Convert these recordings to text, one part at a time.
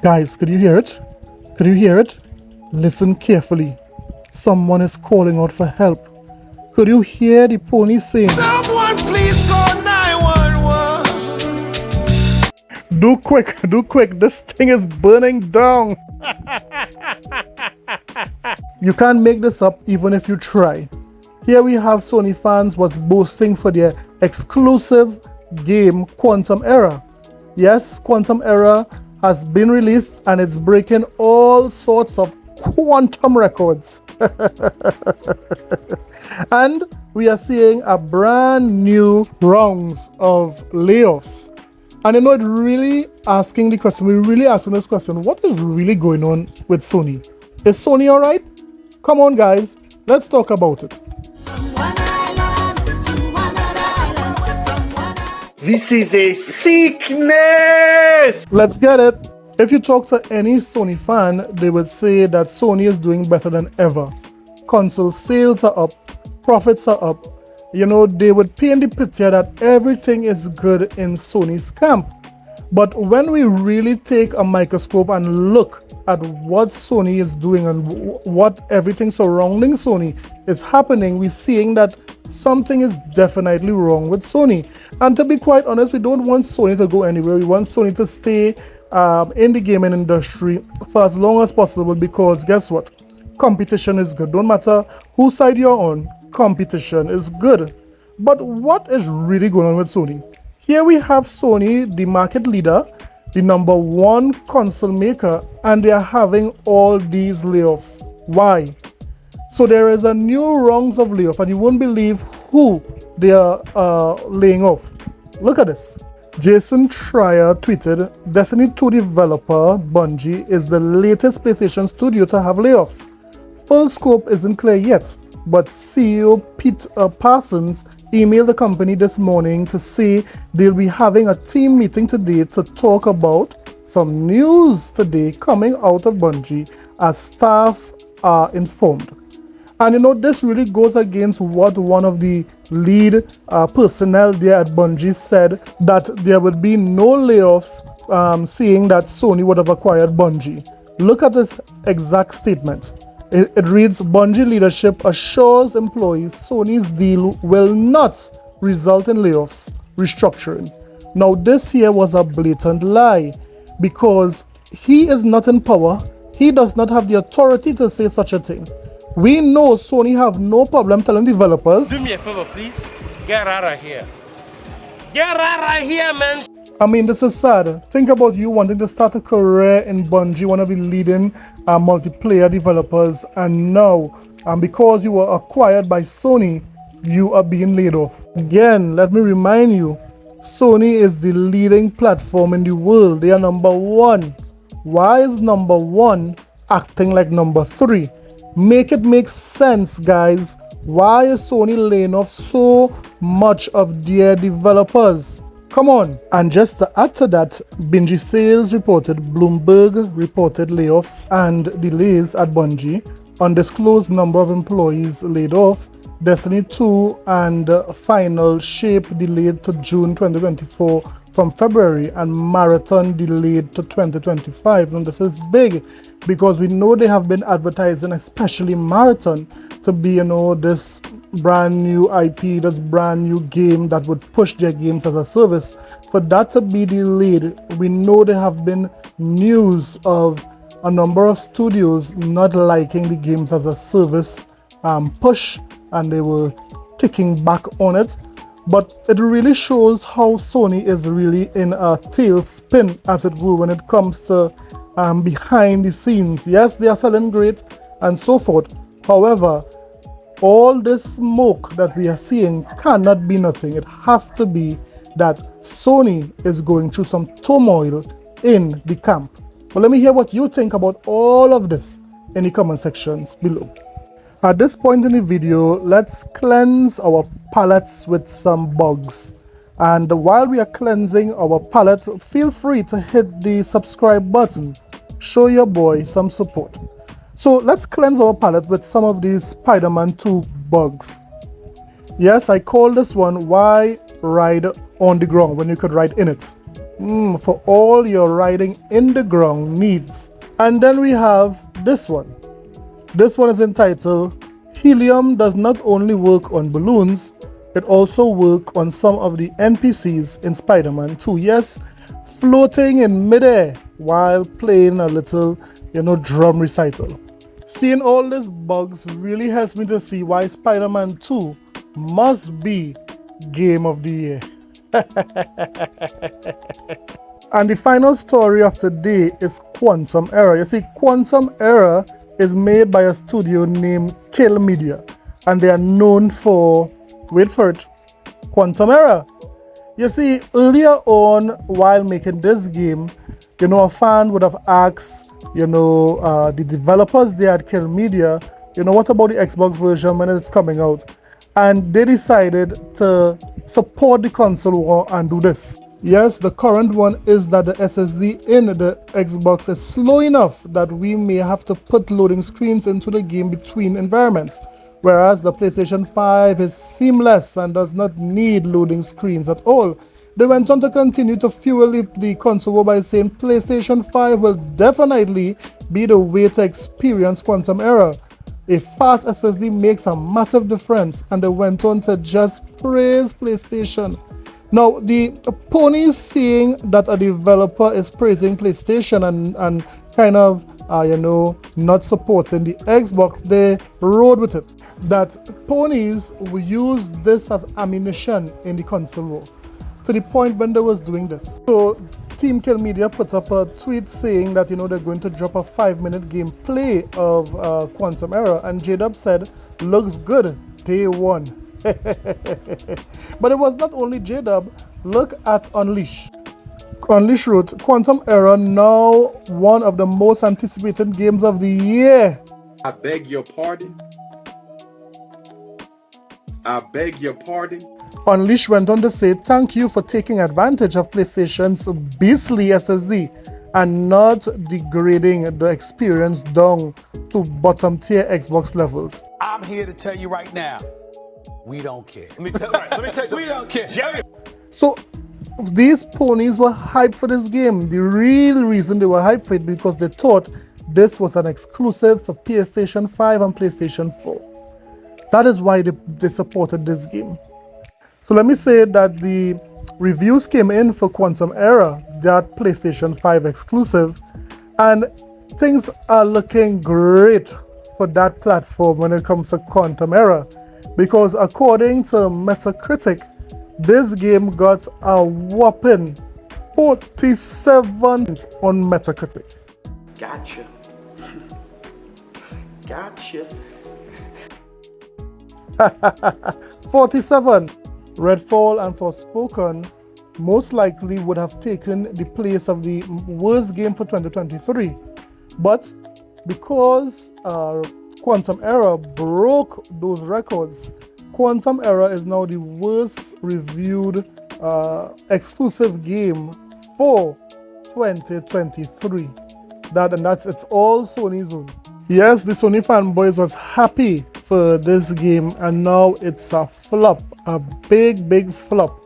Guys, could you hear it? Could you hear it? Listen carefully. Someone is calling out for help. Could you hear the pony saying, "Someone please call 911." do quick, this thing is burning down. You can't make this up even if you try. Here we have Sony fans was boasting for their exclusive game Quantum Era. Yes, Quantum Era has been released and it's breaking all sorts of quantum records. And we are seeing a brand new rounds of layoffs. And it really asking the question, we're really asking this question, what is really going on with Sony? Is Sony alright? Come on guys, let's talk about it. This is a sickness! Let's get it. If you talk to any Sony fan, they would say that Sony is doing better than ever. Console sales are up, profits are up. You know, they would paint the picture that everything is good in Sony's camp. But when we really take a microscope and look at what Sony is doing and what everything surrounding Sony is happening, we're seeing that something is definitely wrong with Sony. And to be quite honest, we don't want Sony to go anywhere. We want Sony to stay in the gaming industry for as long as possible, because guess what? Competition is good. Don't matter whose side you're on, competition is good. But what is really going on with Sony? Here we have Sony, the market leader, the number one console maker, and they are having all these layoffs. Why? So there is a new rounds of layoff, and you won't believe who they are laying off. Look at this. Jason Schreier tweeted, Destiny 2 developer Bungie is the latest PlayStation studio to have layoffs. Full scope isn't clear yet, but CEO Pete Parsons emailed the company this morning to say they'll be having a team meeting today to talk about some news today coming out of Bungie as staff are informed. And you know, this really goes against what one of the lead personnel there at Bungie said, that there would be no layoffs, seeing that Sony would have acquired Bungie. Look at this exact statement. It reads, Bungie leadership assures employees Sony's deal will not result in layoffs, restructuring. Now this here was a blatant lie, because he is not in power. He does not have the authority to say such a thing. We know Sony have no problem telling developers, do me a favor, please. Get out of here. Get out of here, man. I mean, this is sad. Think about you wanting to start a career in Bungie, one of the leading multiplayer developers, and now, because you were acquired by Sony, you are being laid off. Again, let me remind you, Sony is the leading platform in the world. They are number one. Why is number one acting like number three? Make it make sense, guys. Why is Sony laying off so much of their developers? Come on. And just to add to that, Bungie Sales reported, Bloomberg reported layoffs and delays at Bungie. Undisclosed number of employees laid off. Destiny 2 and Final Shape delayed to June 2024 from February, and Marathon delayed to 2025. And this is big because we know they have been advertising, especially Marathon, to be, you know, this brand new IP, this brand new game that would push their games as a service. For that to be delayed, we know there have been news of a number of studios not liking the games as a service push, and they were kicking back on it. But it really shows how Sony is really in a tailspin, as it were, when it comes to behind the scenes. Yes, they are selling great and so forth. However, all this smoke that we are seeing cannot be nothing. It has to be that Sony is going through some turmoil in the camp. But let me hear what you think about all of this in the comment sections below. At this point in the video, let's cleanse our palettes with some bugs. And while we are cleansing our palette, feel free to hit the subscribe button. Show your boy some support. So let's cleanse our palette with some of these Spider-Man 2 bugs. Yes, I call this one Why Ride on the Ground when you could ride in it. for all your riding in the ground needs. And then we have this one. This one is entitled Helium does not only work on balloons, it also works on some of the NPCs in Spider-Man 2. Yes, floating in midair while playing a little, drum recital. Seeing all these bugs really helps me to see why Spider-Man 2 must be Game of the Year. And the final story of today is Quantum Error. You see, Quantum Error is made by a studio named Kill Media, and they are known for, wait for it, Quantum Error. You see, earlier on while making this game, a fan would have asked, the developers there at Kill Media, what about the Xbox version when it's coming out? And they decided to support the console war and do this. Yes, the current one is that the SSD in the Xbox is slow enough that we may have to put loading screens into the game between environments, whereas the PlayStation 5 is seamless and does not need loading screens at all. They went on to continue to fuel the console war by saying PlayStation 5 will definitely be the way to experience Quantum Error. A fast SSD makes a massive difference, and they went on to just praise PlayStation. Now, the ponies seeing that a developer is praising PlayStation and kind of, not supporting the Xbox, they rode with it. That ponies will use this as ammunition in the console war, to the point when they was doing this. So Team Kill Media put up a tweet saying that they're going to drop a 5-minute gameplay of Quantum Error, and J-Dub said, looks good, day one. But it was not only J-Dub. Look at Unleash. Unleash wrote, Quantum Error now one of the most anticipated games of the year. I beg your pardon. I beg your pardon. Unleash went on to say, thank you for taking advantage of PlayStation's beastly SSD and not degrading the experience down to bottom tier Xbox levels. I'm here to tell you right now, we don't care. Let me tell you, We don't care. Jerry. So these ponies were hyped for this game. The real reason they were hyped for it because they thought this was an exclusive for PlayStation 5 and PlayStation 4. That is why they supported this game. So let me say that the reviews came in for Quantum Error, that PlayStation 5 exclusive, and things are looking great for that platform when it comes to Quantum Error, because according to Metacritic, this game got a whopping 47 on Metacritic. Gotcha. Gotcha. 47. Redfall and Forspoken most likely would have taken the place of the worst game for 2023. But because Quantum Error broke those records, Quantum Error is now the worst reviewed exclusive game for 2023. It's all Sony's own. Yes, the Sony fanboys was happy for this game, and now it's a flop, a big flop.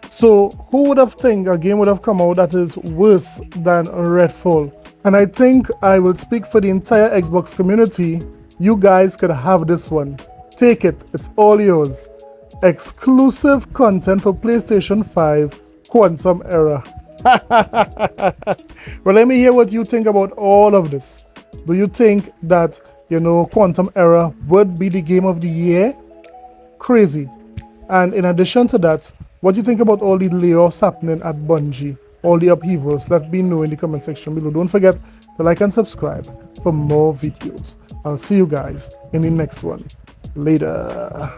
So who would have think a game would have come out that is worse than Redfall? And I think I will speak for the entire Xbox community. You guys could have this one. Take it, it's all yours. Exclusive content for PlayStation 5, Quantum Error. Well, let me hear what you think about all of this. Do you think that, Quantum Error would be the game of the year? Crazy. And in addition to that, what do you think about all the layoffs happening at Bungie? All the upheavals? Let me know in the comment section below. Don't forget to like and subscribe for more videos. I'll see you guys in the next one. Later.